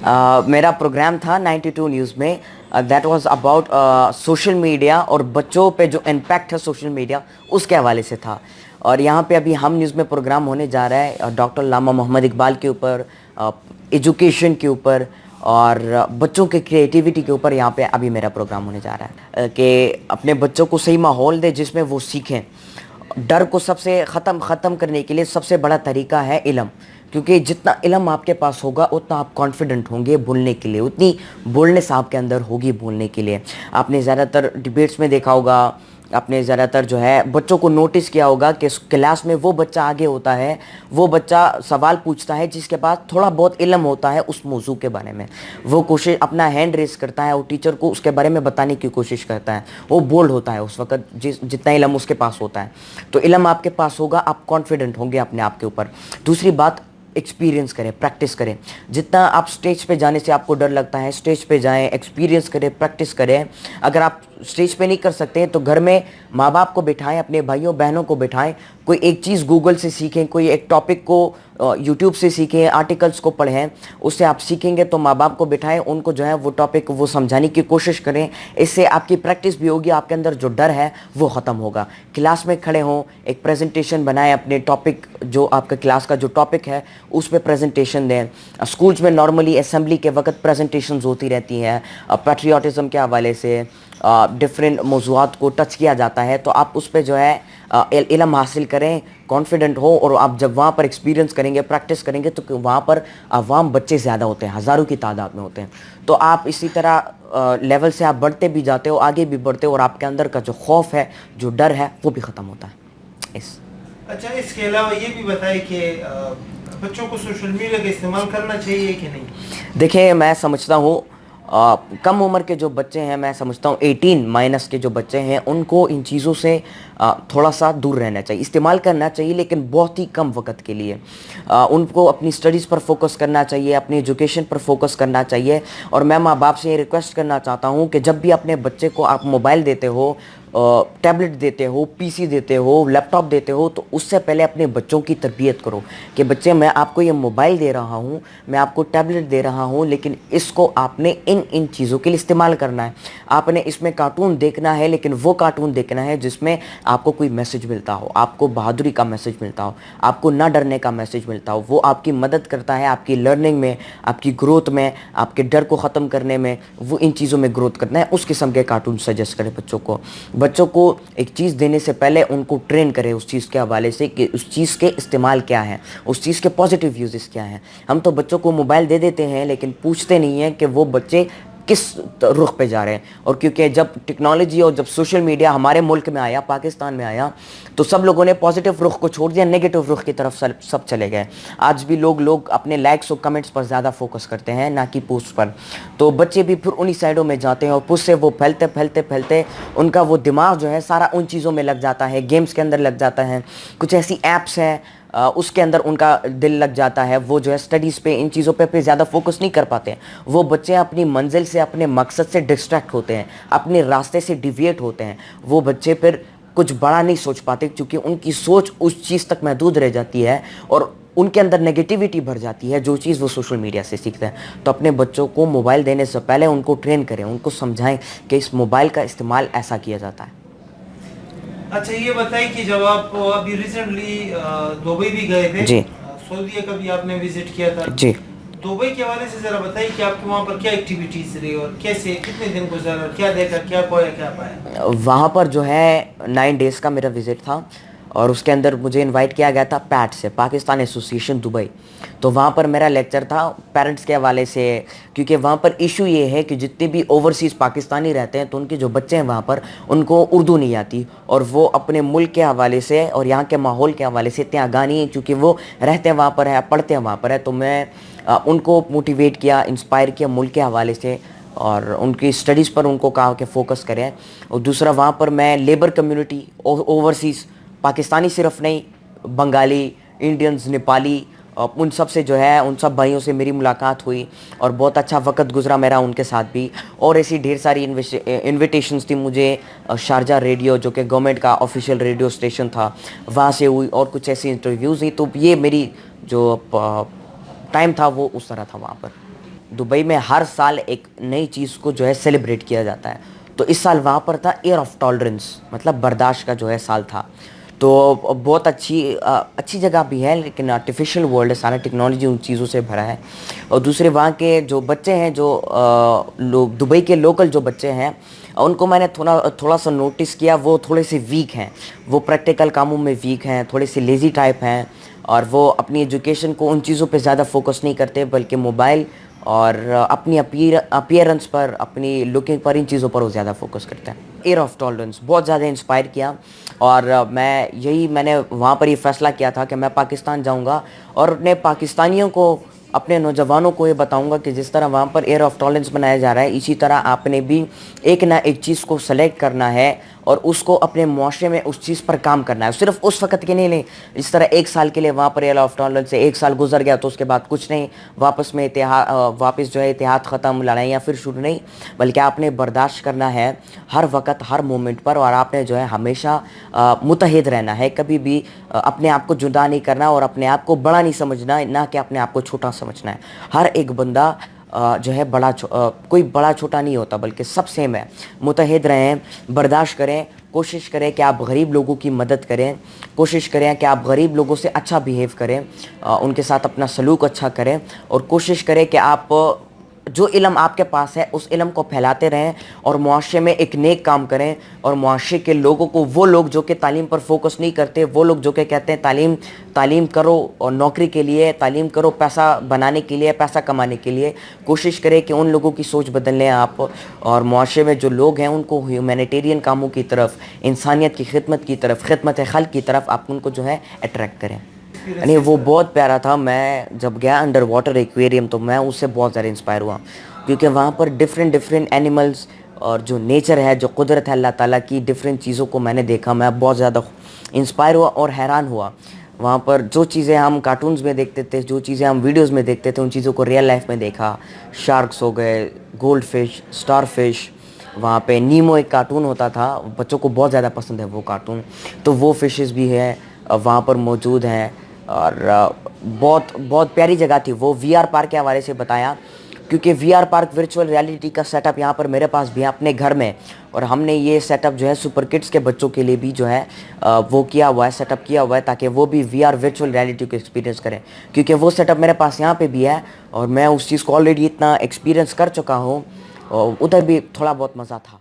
मेरा प्रोग्राम था 92 न्यूज़ में, that was about social media और बच्चों पे जो इम्पैक्ट है सोशल मीडिया उसके हवाले से था। और यहाँ पे अभी हम न्यूज़ में प्रोग्राम होने जा रहा है डॉक्टर लामा मोहम्मद इकबाल के ऊपर, एजुकेशन के ऊपर और बच्चों के क्रिएटिविटी के ऊपर। यहाँ पे अभी मेरा प्रोग्राम होने जा रहा है कि अपने बच्चों को सही माहौल दे जिसमें वो सीखें। डर को सबसे ख़त्म करने के लिए सबसे बड़ा तरीका है इल्म, क्योंकि जितना इल्म आपके पास होगा उतना आप कॉन्फिडेंट होंगे बोलने के लिए, उतनी बोलनेस आपके अंदर होगी बोलने के लिए। आपने ज़्यादातर डिबेट्स में देखा होगा, आपने ज़्यादातर जो है बच्चों को नोटिस किया होगा कि क्लास में वो बच्चा आगे होता है, वो बच्चा सवाल पूछता है जिसके पास थोड़ा बहुत इल्म होता है उस मौजू के बारे में। वो कोशिश अपना हैंड रेस करता है और टीचर को उसके बारे में बताने की कोशिश करता है। वो बोल्ड होता है उस वक्त जितना इल्म उसके पास होता है। तो इल्म आपके पास होगा, आप कॉन्फिडेंट होंगे अपने आप के ऊपर। दूसरी बात, एक्सपीरियंस करें, प्रैक्टिस करें। जितना आप स्टेज पे जाने से आपको डर लगता है, स्टेज पे जाएं, एक्सपीरियंस करें, प्रैक्टिस करें। अगर आप स्टेज पे नहीं कर सकते हैं तो घर में माँ बाप को बिठाएं, अपने भाइयों बहनों को बिठाएं, कोई एक चीज़ गूगल से सीखें, कोई एक टॉपिक को यूट्यूब से सीखें, आर्टिकल्स को पढ़ें, उससे आप सीखेंगे। तो माँ बाप को बिठाएं, उनको जो है वो टॉपिक वो समझाने की कोशिश करें। इससे आपकी प्रैक्टिस भी होगी, आपके अंदर जो डर है वो ख़त्म होगा। क्लास में खड़े हों, एक प्रेजेंटेशन बनाएं, अपने टॉपिक जो आपका क्लास का जो टॉपिक है उस पर प्रेजेंटेशन दें। स्कूल्स में नॉर्मली असेंबली के वक्त प्रेजेंटेशंस होती रहती हैं, पैट्रियाटिज़म के हवाले से डिफरेंट मौज़ूआत को टच किया जाता है। तो आप उस पर जो है इल्म हासिल करें, कॉन्फिडेंट हो। और आप जब वहाँ पर एक्सपीरियंस करेंगे, प्रैक्टिस करेंगे, तो वहाँ पर अवाम बच्चे ज़्यादा होते हैं, हज़ारों की तादाद में होते हैं। तो आप इसी तरह लेवल से आप बढ़ते भी जाते हो, आगे भी बढ़ते हो, और आपके अंदर का जो खौफ है, जो डर है, वो भी ख़त्म होता है। अच्छा, इसके अलावा ये भी बताइए कि बच्चों को सोशल मीडिया का इस्तेमाल करना चाहिए कि नहीं? देखिए, मैं समझता हूँ कम उम्र के जो बच्चे हैं, मैं समझता हूँ 18 माइनस के जो बच्चे हैं, उनको इन चीज़ों से थोड़ा सा दूर रहना चाहिए। इस्तेमाल करना चाहिए लेकिन बहुत ही कम वक्त के लिए। उनको अपनी स्टडीज़ पर फोकस करना चाहिए, अपनी एजुकेशन पर फोकस करना चाहिए। और मैं माँ बाप से ये रिक्वेस्ट करना चाहता हूँ कि जब भी अपने बच्चे को आप मोबाइल देते हो, टैबलेट देते हो, पीसी देते हो, लैपटॉप देते हो, तो उससे पहले अपने बच्चों की तरबियत करो कि बच्चे, मैं आपको ये मोबाइल दे रहा हूँ, मैं आपको टैबलेट दे रहा हूँ, लेकिन इसको आपने इन चीज़ों के लिए इस्तेमाल करना है। आपने इसमें कार्टून देखना है, लेकिन वो कार्टून देखना है जिसमें आपको कोई मैसेज मिलता हो, आपको बहादुरी का मैसेज मिलता हो, आपको ना डरने का मैसेज मिलता हो। वो आपकी मदद करता है आपकी लर्निंग में, आपकी ग्रोथ में, आपके डर को ख़त्म करने में। वो इन चीज़ों में ग्रोथ करना है, उस किस्म के कार्टून सजेस्ट करें बच्चों को। बच्चों को एक चीज़ देने से पहले उनको ट्रेन करें उस चीज़ के हवाले से कि उस चीज़ के इस्तेमाल क्या हैं, उस चीज़ के पॉजिटिव यूजेस क्या हैं। हम तो बच्चों को मोबाइल दे देते हैं लेकिन पूछते नहीं हैं कि वो बच्चे किस रुख पे जा रहे हैं। और क्योंकि जब टेक्नोलॉजी और जब सोशल मीडिया हमारे मुल्क में आया, पाकिस्तान में आया, तो सब लोगों ने पॉजिटिव रुख को छोड़ दिया, नेगेटिव रुख की तरफ सब चले गए। आज भी लोग अपने लाइक्स और कमेंट्स पर ज़्यादा फोकस करते हैं, ना कि पोस्ट पर। तो बच्चे भी फिर उन्हीं साइडों में जाते हैं और पुश से वो फैलते उनका वो दिमाग जो है सारा उन चीज़ों में लग जाता है, गेम्स के अंदर लग जाता है। कुछ ऐसी ऐप्स हैं उसके अंदर उनका दिल लग जाता है। वो जो है स्टडीज़ पे, इन चीज़ों पे ज़्यादा फोकस नहीं कर पाते हैं। वो बच्चे अपनी मंजिल से, अपने मकसद से डिस्ट्रैक्ट होते हैं, अपने रास्ते से डिविएट होते हैं। वो बच्चे फिर कुछ बड़ा नहीं सोच पाते, क्योंकि उनकी सोच उस चीज़ तक महदूद रह जाती है और उनके अंदर नेगेटिविटी भर जाती है, जो चीज़ वो सोशल मीडिया से सीखते हैं। तो अपने बच्चों को मोबाइल देने से पहले उनको ट्रेन करें, उनको समझाएं कि इस मोबाइल का इस्तेमाल ऐसा किया जाता है। अच्छा, ये बताइए कि जब आप अभी रिसेंटली दुबई भी गए थे जी, सऊदीया का भी आपने विजिट किया था जी। दुबई के हवाले से ज़रा बताइए कि आपके वहाँ पर क्या एक्टिविटीज़ रही और कैसे, कितने दिन गुजारा, क्या देखा, क्या खोया, क्या पाया? वहाँ पर जो है 9 डेज़ का मेरा विज़िट था और उसके अंदर मुझे इनवाइट किया गया था पैट से, पाकिस्तान एसोसिएशन दुबई। तो वहाँ पर मेरा लेक्चर था पेरेंट्स के हवाले से, क्योंकि वहाँ पर इशू ये है कि जितने भी ओवरसीज़ पाकिस्तानी रहते हैं तो उनके जो बच्चे हैं वहाँ पर, उनको उर्दू नहीं आती और वो अपने मुल्क के हवाले से और यहाँ के माहौल के हवाले से इतने आगाह नहीं है, क्योंकि वो रहते हैं वहाँ पर है, पढ़ते हैं वहाँ पर है। तो मैं उनको मोटिवेट किया, इंस्पायर किया मुल्क के हवाले से और उनकी स्टडीज़ पर उनको कहा कि फ़ोकस करें। और दूसरा, वहाँ पर मैं लेबर कम्युनिटी, ओवरसीज़ पाकिस्तानी सिर्फ नहीं, बंगाली, इंडियंस, नेपाली, उन सब से जो है, उन सब भाइयों से मेरी मुलाकात हुई और बहुत अच्छा वक्त गुजरा मेरा उनके साथ भी। और ऐसी ढेर सारी इन्विटेशंस थी मुझे शारजा रेडियो, जो कि गवर्नमेंट का ऑफिशियल रेडियो स्टेशन था, वहाँ से हुई, और कुछ ऐसी इंटरव्यूज़ हुई। तो ये मेरी जो टाइम था वो उस तरह था वहाँ पर। دبئی میں ہر سال ایک نئی چیز کو جو ہے سیلیبریٹ کیا جاتا ہے. تو اس سال وہاں پر تھا ایئر آف ٹالرنس, مطلب برداشت کا جو ہے سال تھا. تو بہت اچھی جگہ بھی ہے, لیکن آرٹیفیشیل ورلڈ ہے, سارا ٹیکنالوجی ان چیزوں سے بھرا ہے. اور دوسرے وہاں کے جو بچے ہیں, جو لوگ دبئی کے لوکل جو بچے ہیں, ان کو میں نے تھوڑا سا نوٹس کیا, وہ تھوڑے سے ویک ہیں, وہ پریکٹیکل کاموں میں ویک ہیں, تھوڑے سے لیزی ٹائپ ہیں, اور وہ اپنی ایجوکیشن کو ان چیزوں پہ زیادہ فوکس نہیں کرتے, بلکہ موبائل اور اپنی اپیئرنس پر, اپنی لکنگ پر, ان چیزوں پر وہ زیادہ فوکس کرتے ہیں. ایئر آف ٹالرنس بہت زیادہ انسپائر کیا, اور میں نے وہاں پر یہ فیصلہ کیا تھا کہ میں پاکستان جاؤں گا اور اپنے پاکستانیوں کو, اپنے نوجوانوں کو یہ بتاؤں گا کہ جس طرح وہاں پر ایئر آف ٹالرنس منایا جا رہا ہے, اسی طرح آپ نے بھی ایک نہ ایک چیز کو سلیکٹ کرنا ہے اور اس کو اپنے معاشرے میں اس چیز پر کام کرنا ہے. صرف اس وقت کے نہیں لیں, اس طرح ایک سال کے لیے وہاں پر ایئر آف ٹالرنس سے ایک سال گزر گیا تو اس کے بعد کچھ نہیں, واپس جو ہے اتحاد ختم, لڑائیاں پھر شروع نہیں, بلکہ آپ نے برداشت کرنا ہے ہر وقت, ہر مومنٹ پر, اور آپ نے جو ہے ہمیشہ متحد رہنا ہے, کبھی بھی اپنے آپ کو جدا نہیں کرنا اور اپنے آپ کو بڑا نہیں سمجھنا, نہ کہ اپنے آپ کو چھوٹا سمجھنا ہے. ہر ایک بندہ جو ہے کوئی بڑا چھوٹا نہیں ہوتا, بلکہ سب سیم ہے. متحد رہیں, برداشت کریں, کوشش کریں کہ آپ غریب لوگوں کی مدد کریں, کوشش کریں کہ آپ غریب لوگوں سے اچھا بیہیو کریں, ان کے ساتھ اپنا سلوک اچھا کریں, اور کوشش کریں کہ آپ جو علم آپ کے پاس ہے اس علم کو پھیلاتے رہیں, اور معاشرے میں ایک نیک کام کریں. اور معاشرے کے لوگوں کو, وہ لوگ جو کہ تعلیم پر فوکس نہیں کرتے, وہ لوگ جو کہ کہتے ہیں تعلیم کرو اور نوکری کے لیے, تعلیم کرو پیسہ بنانے کے لیے, پیسہ کمانے کے لیے, کوشش کریں کہ ان لوگوں کی سوچ بدل لیں آپ, اور معاشرے میں جو لوگ ہیں ان کو ہیومینیٹیرین کاموں کی طرف, انسانیت کی خدمت کی طرف, خدمت خلق کی طرف آپ ان کو جو ہے اٹریکٹ کریں. یعنی وہ بہت پیارا تھا. میں جب گیا انڈر واٹر ایکویریم تو میں اس سے بہت زیادہ انسپائر ہوا, کیونکہ وہاں پر ڈفرینٹ اینیملز اور جو نیچر ہے, جو قدرت ہے اللہ تعالیٰ کی, ڈفرینٹ چیزوں کو میں نے دیکھا. میں بہت زیادہ انسپائر ہوا اور حیران ہوا. وہاں پر جو چیزیں ہم کارٹونز میں دیکھتے تھے, جو چیزیں ہم ویڈیوز میں دیکھتے تھے, ان چیزوں کو ریئل لائف میں دیکھا. شارکس ہو گئے, گولڈ فش, اسٹار فش, وہاں پہ نیمو ایک کارٹون ہوتا تھا, بچوں کو بہت زیادہ پسند ہے وہ کارٹون, تو وہ فشز بھی ہے وہاں پر موجود ہیں. اور بہت پیاری جگہ تھی وہ. وی آر پارک کے حوالے سے بتایا, کیونکہ V R park virtual reality کا سیٹ اپ یہاں پر میرے پاس بھی ہے اپنے گھر میں, اور ہم نے یہ سیٹ اپ جو ہے سپر کڈس کے بچوں کے لیے بھی جو ہے وہ کیا ہوا ہے, سیٹ اپ کیا ہوا ہے, تاکہ وہ بھی وی آر ورچوئل ریالٹی کو ایکسپیرینس کریں. کیونکہ وہ سیٹ اپ میرے پاس یہاں پہ بھی ہے, اور میں اس چیز کو آلریڈی اتنا ایکسپیرینس کر چکا ہوں, اور ادھر بھی تھوڑا بہت مزہ تھا.